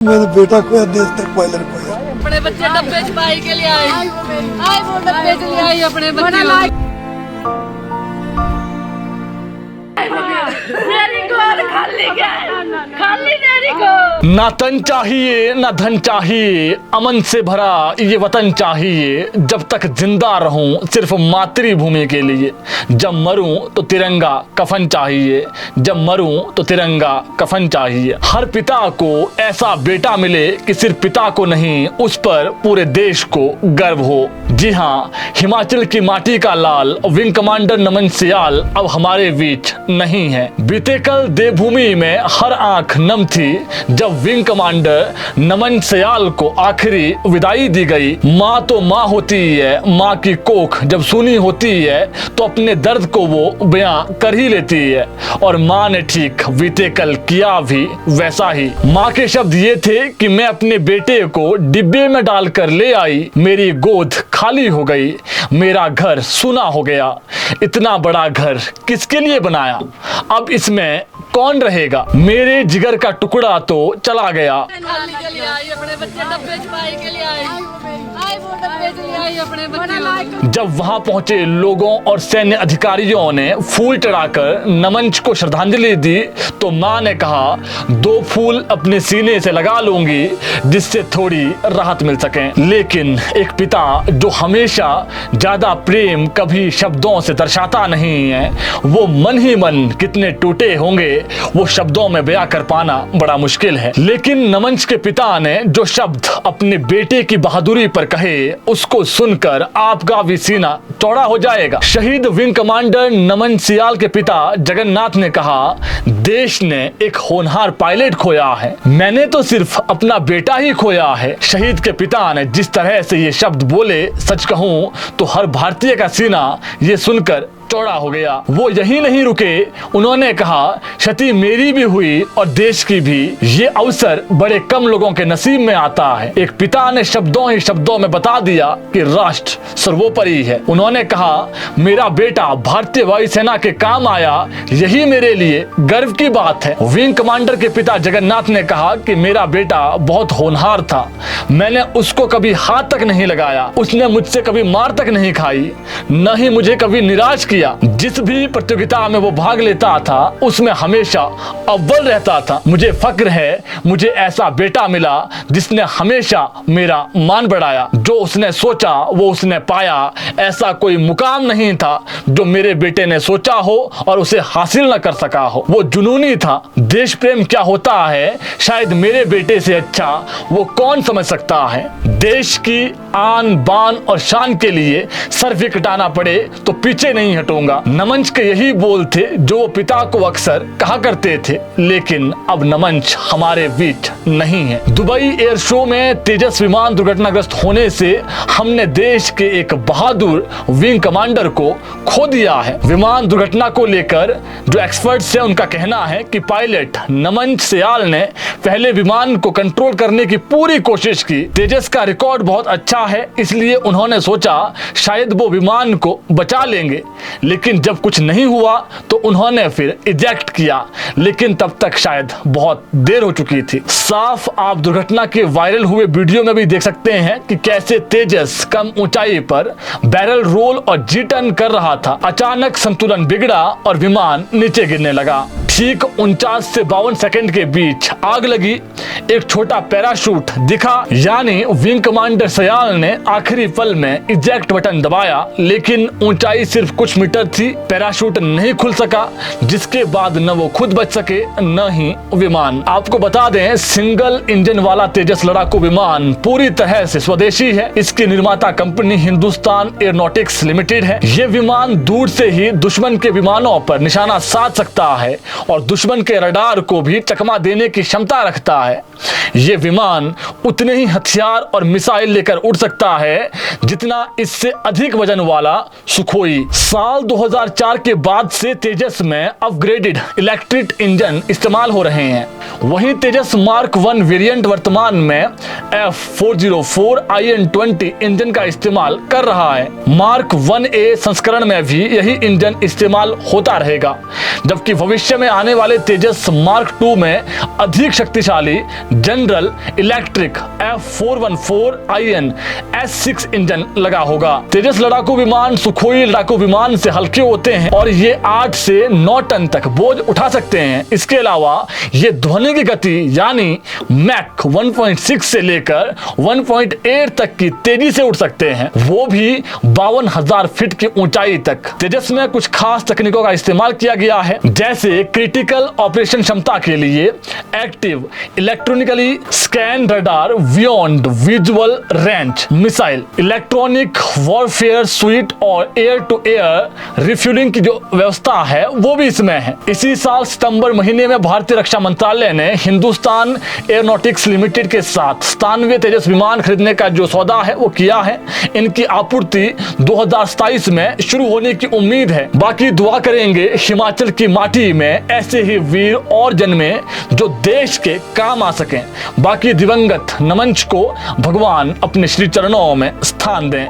मेरा बेटा खोया, देश तक पायलट खोया। अपने बच्चे डब्बे छुपाई के लिए आई वो डब्बे के लिए आई अपने बच्चे मेरी गोद खाली खाली मेरी गोद। ना तन चाहिए ना धन चाहिए, अमन से भरा ये वतन चाहिए। जब तक जिंदा रहूं सिर्फ मातृभूमि के लिए, जब मरूं तो तिरंगा कफन चाहिए, जब मरूं तो तिरंगा कफन चाहिए। हर पिता को ऐसा बेटा मिले कि सिर्फ पिता को नहीं उस पर पूरे देश को गर्व हो। जी हाँ, हिमाचल की माटी का लाल विंग कमांडर नमन सियाल अब हमारे बीच नहीं है। बीते कल देवभूमि में हर आंख नम थी जब विंग कमांडर नमन सियाल को आखिरी विदाई दी गई। माँ तो माँ होती है, माँ की कोख जब सुनी होती है तो अपने दर्द को वो बयां कर ही लेती है, और माँ ने ठीक बीते कल किया भी वैसा ही। माँ के शब्द ये थे कि मैं अपने बेटे को डिब्बे में डालकर ले आई, मेरी गोद खाली हो गई, मेरा घर सूना हो गया। इतना बड़ा घर किसके लिए बनाया, अब इसमें कौन रहेगा। मेरे जिगर का टुकड़ा तो चला गया। खाली के लिए आई अपने बच्चे डब्बे छुपाई के लिए आई वो डब्बे के लिए आई अपने बच्चे। जब वहां पहुंचे लोगों और सैन्य अधिकारियों ने फूल चढ़ाकर नमन को श्रद्धांजलि दी तो मां ने कहा, 2 फूल अपने सीने से लगा लूंगी जिससे थोड़ी राहत मिल सके। लेकिन एक पिता जो हमेशा ज्यादा प्रेम कभी शब्दों से दर्शाता नहीं है, वो मन ही मन कितने टूटे होंगे वो शब्दों में बयां कर पाना बड़ा मुश्किल है। लेकिन नमन के पिता ने जो शब्द अपने बेटे की बहादुरी पर कहे उसको सुनकर आपका भी सीना चौड़ा हो जाएगा। शहीद विंग कमांडर नमन सियाल के पिता जगन्नाथ ने कहा, देश ने एक होनहार पायलट खोया है, मैंने तो सिर्फ अपना बेटा ही खोया है। शहीद के पिता ने जिस तरह से ये शब्द बोले, सच कहूं तो हर भारतीय का सीना ये सुनकर चौड़ा हो गया। वो यही नहीं रुके, उन्होंने कहा, क्षति मेरी भी हुई और देश की भी, ये अवसर बड़े कम लोगों के नसीब में आता है। एक पिता ने शब्दों ही शब्दों में बता दिया कि राष्ट्र सर्वोपरि है। उन्होंने कहा, मेरा बेटा भारतीय वायुसेना के काम आया, यही मेरे लिए गर्व की बात है। विंग कमांडर के पिता जगन्नाथ ने कहा कि मेरा बेटा बहुत होनहार था, मैंने उसको कभी हाथ तक नहीं लगाया, उसने मुझसे कभी मार तक नहीं खाई, न ही मुझे कभी निराश किया। जिस भी प्रतियोगिता में वो भाग लेता था उसमें हमेशा अव्वल रहता था। मुझे फक्र है, मुझे ऐसा बेटा मिला जिसने हमेशा मेरा मान बढ़ाया। जो उसने सोचा वो उसने पाया, ऐसा कोई मुकाम नहीं था जो मेरे बेटे ने सोचा हो और उसे हासिल न कर सका हो। वो जुनूनी था। देश प्रेम क्या होता है शायद मेरे बेटे से अच्छा वो कौन समझ सकता है। देश की आन बान और शान के लिए सर भी कटाना पड़े तो पीछे नहीं हटूंगा। नमन के यही बोल थे जो वो पिता को अक्सर कहा करते थे। लेकिन अब नमन हमारे बीच नहीं है। दुबई एयर शो में तेजस विमान दुर्घटनाग्रस्त होने से हमने देश के एक बहादुर विंग कमांडर को खो दिया है। विमान दुर्घटना को लेकर जो एक्सपर्ट्स हैं उनका कहना है कि पायलट नमन सियाल ने पहले विमान को कंट्रोल करने की पूरी कोशिश की। तेजस का रिकॉर्ड बहुत अच्छा है, इसलिए उन्होंने सोचा शायद वो विमान को बचा लेंगे, लेकिन जब कुछ नहीं हुआ तो उन्होंने फिर इजेक्ट किया, लेकिन तब तक शायद बहुत देर हो चुकी थी। साफ आप दुर्घटना के वायरल हुए वीडियो में भी देख सकते हैं कि कैसे तेजस कम ऊंचाई पर बैरल रोल और जी टर्न कर रहा था। अचानक संतुलन बिगड़ा और विमान नीचे गिरने लगा। ठीक 49 से 52 सेकंड के बीच आग लगी। एक छोटा पैराशूट दिखा, यानी विंग कमांडर सियाल ने आखिरी पल में इजेक्ट बटन दबाया, लेकिन ऊंचाई सिर्फ कुछ मीटर थी, पैराशूट नहीं खुल सका, जिसके बाद न वो खुद बच सके न ही विमान। आपको बता दें, सिंगल इंजन वाला तेजस लड़ाकू विमान पूरी तरह से स्वदेशी है। इसकी निर्माता कंपनी हिंदुस्तान एयरोनॉटिक्स लिमिटेड है। ये विमान दूर से ही दुश्मन के विमानों पर निशाना साध सकता है और दुश्मन के रडार को भी चकमा देने की क्षमता रखता है। ये विमान उतने ही हथियार और मिसाइल लेकर उड़ सकता है जितना इससे अधिक वजन वाला सुखोई। साल 2004 के बाद से तेजस में अपग्रेडेड इलेक्ट्रिक इंजन इस्तेमाल हो रहे हैं। वहीं तेजस मार्क 1 वेरिएंट वर्तमान में F404 IN20 इंजन का इस्तेमाल कर रहा है। मार्क 1A संस्करण में भी यही इंजन इस्तेमाल होता रहेगा, जबकि भविष्य में आने वाले तेजस मार्क 2 में अधिक शक्तिशाली general electric F414 IN S6 engine लगा होगा। तेजस लड़ाकू विमान सुखोई लड़ाकू विमान से हल्के होते हैं और ये 8 से 9 टन तक बोझ उठा सकते हैं। इसके अलावा ये ध्वनि की गति यानी मैक 1.6 से लेकर 1.8 तक की तेजी से उड़ सकते हैं, वो भी 52,000 फीट की ऊंचाई तक। तेजस में कुछ खास तकनीकों का इस्तेमाल किया गया है, जैसे क्रिटिकल ऑपरेशन क्षमता के लिए active electronically scan radar beyond visual range missile, electronic warfare sweet और एयर टू एयर रिफ्यूलिंग की जो व्यवस्था है वो भी इसमें है। इसी साल सितंबर महीने में भारतीय रक्षा मंत्रालय ने हिंदुस्तान एयरोनॉटिक्स लिमिटेड के साथ 97 तेजस विमान खरीदने का जो सौदा है वो किया है। इनकी आपूर्ति 2027 में शुरू होने की उम्मीद है। बाकी दुआ करेंगे हिमाचल की माटी में ऐसे ही वीर और जन्मे जो देश के काम आ सकें। बाकी दिवंगत नमंच को भगवान अपने श्री चरणों में स्थान दें।